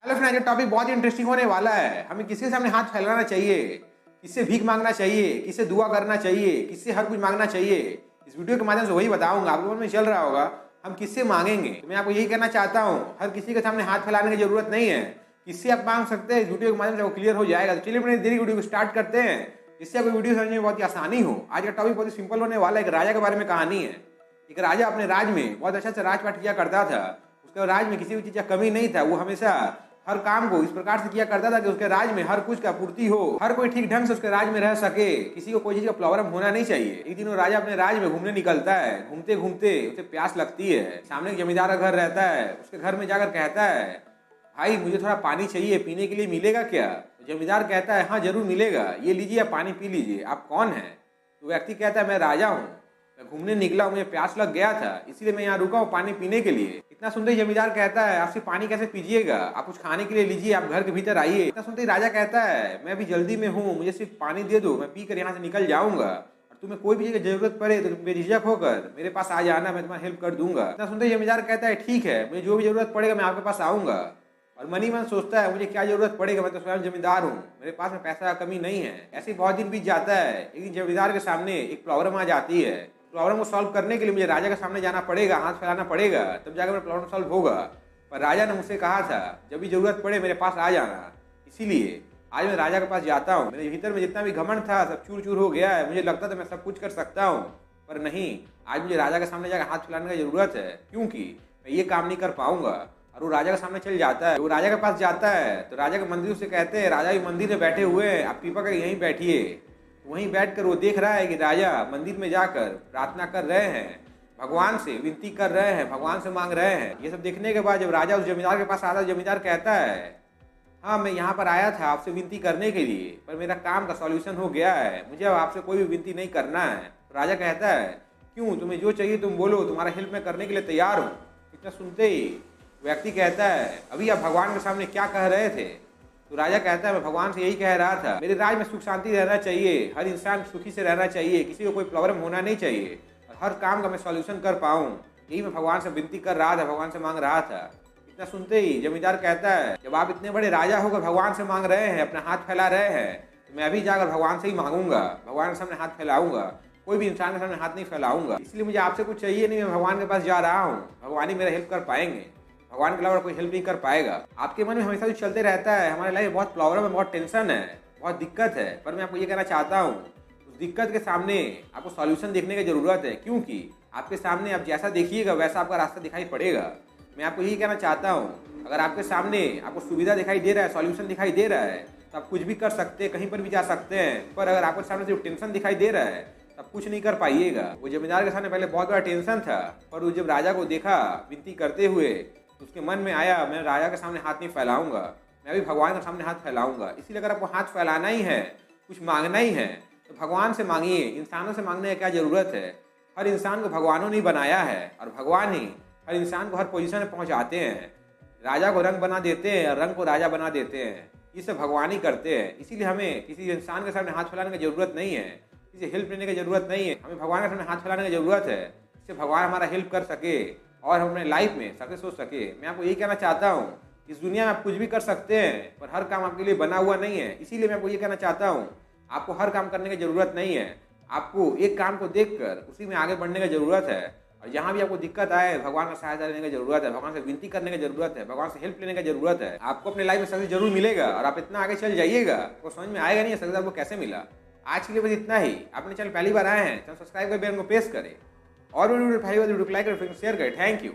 Hello friends, ये topic बहुत ही interesting होने वाला है। हमें किसके सामने हाथ फैलाना चाहिए, किससे भीख मांगना चाहिए, किससे दुआ करना चाहिए, किससे हर कुछ मांगना चाहिए। इस वीडियो के माध्यम से वही बताऊंगा। आपके मन में चल रहा होगा हम किससे मांगेंगे, तो मैं आपको यही कहना चाहता हूँ, हर किसी के सामने हाथ फैलाने की जरूरत नहीं है। किससे आप मांग सकते हैं, इस वीडियो के माध्यम से वो क्लियर हो जाएगा। तो चलिए अपने देरी वीडियो को स्टार्ट करते हैं, जिससे आपको वीडियो समझने में बहुत ही आसानी हो। आज का टॉपिक बहुत ही सिंपल होने वाला है। एक राजा के बारे में कहानी है। एक राजा अपने राज में बहुत अच्छा से राजपाट किया करता था। उसके राज में किसी भी चीज का कमी नहीं था। वो हमेशा हर काम को इस प्रकार से किया करता था कि उसके राज में हर कुछ का पूर्ति हो, हर कोई ठीक ढंग से उसके राज में रह सके, किसी को कोई चीज का प्रॉब्लम होना नहीं चाहिए। एक दिन वो राजा अपने राज में घूमने निकलता है। घूमते घूमते उसे प्यास लगती है। सामने एक जमींदार का घर रहता है। उसके घर में जाकर कहता है, भाई मुझे थोड़ा पानी चाहिए, पीने के लिए मिलेगा क्या? तो जमींदार कहता है, हाँ जरूर मिलेगा, ये लीजिए आप पानी पी लीजिए। आप कौन है? तो व्यक्ति कहता है, मैं राजा हूँ, मैं घूमने निकला, मुझे प्यास लग गया था, इसीलिए मैं यहाँ रुका हूँ पानी पीने के लिए। इतना सुनते ही जमींदार कहता है, आपसे पानी कैसे पीजिएगा, आप कुछ खाने के लिए लीजिए, आप घर के भीतर आइए। इतना सुनते ही राजा कहता है, मैं अभी जल्दी में हूँ, मुझे सिर्फ पानी दे दो, मैं पी कर यहाँ से निकल जाऊंगा। और तुम्हें कोई भी चीज की जरूरत पड़े तो बेझिझक होकर मेरे पास आ जाना, मैं तुम्हारी हेल्प कर दूंगा। इतना सुनते ही जमींदार कहता है, ठीक है, मुझे जो भी जरूरत पड़ेगा मैं आपके पास आऊंगा। और मनी मन सोचता है, मुझे क्या जरूरत पड़ेगा, मैं तो स्वयं जमींदार हूँ, मेरे पास में पैसा का कमी नहीं है। ऐसे बहुत दिन बीत जाता है। एक दिन जमींदार के सामने एक प्रॉब्लम आ जाती है। प्रॉब्लम को सॉल्व करने के लिए मुझे राजा के सामने जाना पड़ेगा, हाथ फैलाना पड़ेगा, तब जाकर मेरा प्रॉब्लम सॉल्व होगा। पर राजा ने मुझसे कहा था, जब भी जरूरत पड़े मेरे पास आ जाना। इसीलिए आज मैं राजा के पास जाता हूँ। मेरे भीतर में जितना भी घमंड था सब चूर चूर हो गया है। मुझे लगता था मैं सब कुछ कर सकता हूँ, पर नहीं, आज मुझे राजा के सामने जाकर हाथ फैलाने की जरूरत है, क्योंकि मैं ये काम नहीं कर पाऊंगा। और वो राजा के सामने चल जाता है। वो राजा के पास जाता है तो राजा के मंदिर से कहते हैं, राजा भी मंदिर में बैठे हुए हैं, आप कृपा कर यहीं बैठिए। वहीं बैठकर वो देख रहा है कि राजा मंदिर में जाकर प्रार्थना कर रहे हैं, भगवान से विनती कर रहे हैं, भगवान से मांग रहे हैं। ये सब देखने के बाद जब राजा उस जमींदार के पास आता है, जमींदार कहता है, हाँ मैं यहाँ पर आया था आपसे विनती करने के लिए, पर मेरा काम का सॉल्यूशन हो गया है, मुझे अब आपसे कोई भी विनती नहीं करना है। तो राजा कहता है, क्यों, तुम्हें जो चाहिए तुम बोलो, तुम्हारा हेल्प मैं करने के लिए तैयार हूँ। इतना सुनते ही व्यक्ति कहता है, अभी आप भगवान के सामने क्या कह रहे थे? तो राजा कहता है, मैं भगवान से यही कह रहा था, मेरे राज में सुख शांति रहना चाहिए, हर इंसान सुखी से रहना चाहिए, किसी को कोई प्रॉब्लम होना नहीं चाहिए, और हर काम का मैं सॉल्यूशन कर पाऊँ, यही मैं भगवान से विनती कर रहा था, भगवान से मांग रहा था। इतना सुनते ही जमींदार कहता है, जब आप इतने बड़े राजा होकर भगवान से मांग रहे हैं, अपना हाथ फैला रहे हैं, तो मैं अभी जाकर भगवान से ही मांगूंगा, भगवान के सामने हाथ फैलाऊंगा, कोई भी इंसान के सामने हाथ नहीं फैलाऊंगा। इसलिए मुझे आपसे कुछ चाहिए नहीं, मैं भगवान के पास जा रहा हूँ, भगवान ही मेरा हेल्प कर पाएंगे, भगवान के अलावा कोई हेल्प नहीं कर पाएगा। आपके मन में हमेशा कुछ चलते रहता है, हमारे लाइफ में बहुत प्रॉब्लम है, बहुत टेंशन है, बहुत दिक्कत है, पर मैं आपको ये कहना चाहता हूँ, उस दिक्कत के सामने आपको सॉल्यूशन देखने की जरूरत है, क्योंकि आपके सामने आप जैसा देखिएगा वैसा आपका रास्ता दिखाई पड़ेगा। मैं आपको यही कहना चाहता हूँ, अगर आपके सामने आपको सुविधा दिखाई दे रहा है, सॉल्यूशन दिखाई दे रहा है, तो आप कुछ भी कर सकते हैं, कहीं पर भी जा सकते हैं। पर अगर आपके सामने सिर्फ टेंशन दिखाई दे रहा है, तब कुछ नहीं कर पाइएगा। वो जमींदार के सामने पहले बहुत बड़ा टेंशन था, पर वो जब राजा को देखा विनती करते हुए, तो उसके मन में आया, मैं राजा के सामने हाथ नहीं फैलाऊंगा, मैं भी भगवान के सामने हाथ फैलाऊंगा। इसीलिए अगर आपको हाथ फैलाना ही है, कुछ मांगना ही है, तो भगवान से मांगिए। इंसानों से मांगने की क्या जरूरत है? हर इंसान को भगवानों ने बनाया है, और भगवान ही हर इंसान को हर पोजीशन में पहुंचाते हैं। राजा को रंग बना देते हैं, रंग को राजा बना देते हैं, ये सब भगवान ही करते हैं। इसीलिए हमें किसी इंसान के सामने हाथ फैलाने की जरूरत नहीं है, किसी हेल्प लेने की जरूरत नहीं है, हमें भगवान के सामने हाथ फैलाने की जरूरत है, जिससे भगवान हमारा हेल्प कर सके और हम अपने लाइफ में सक्सेस हो सके। मैं आपको यही कहना चाहता हूँ, इस दुनिया में आप कुछ भी कर सकते हैं, पर हर काम आपके लिए बना हुआ नहीं है। इसीलिए मैं आपको ये कहना चाहता हूँ, आपको हर काम करने की जरूरत नहीं है, आपको एक काम को देखकर उसी में आगे बढ़ने की जरूरत है। और जहाँ भी आपको दिक्कत आए, भगवान का सहायता लेने की जरूरत है, भगवान से विनती करने की जरूरत है, भगवान से हेल्प लेने की जरूरत है। आपको अपने लाइफ में सक्सेस जरूर मिलेगा, और आप इतना आगे चल जाइएगा, आपको समझ में आएगा नहीं सक्सेस आपको कैसे मिला। आज के लिए बस इतना ही। आपने चैनल पहली बार आए हैं, चैनल सब्सक्राइब कर बेल को प्रेस करें, और वीडियो को लाइक करें, शेयर करें। Thank you.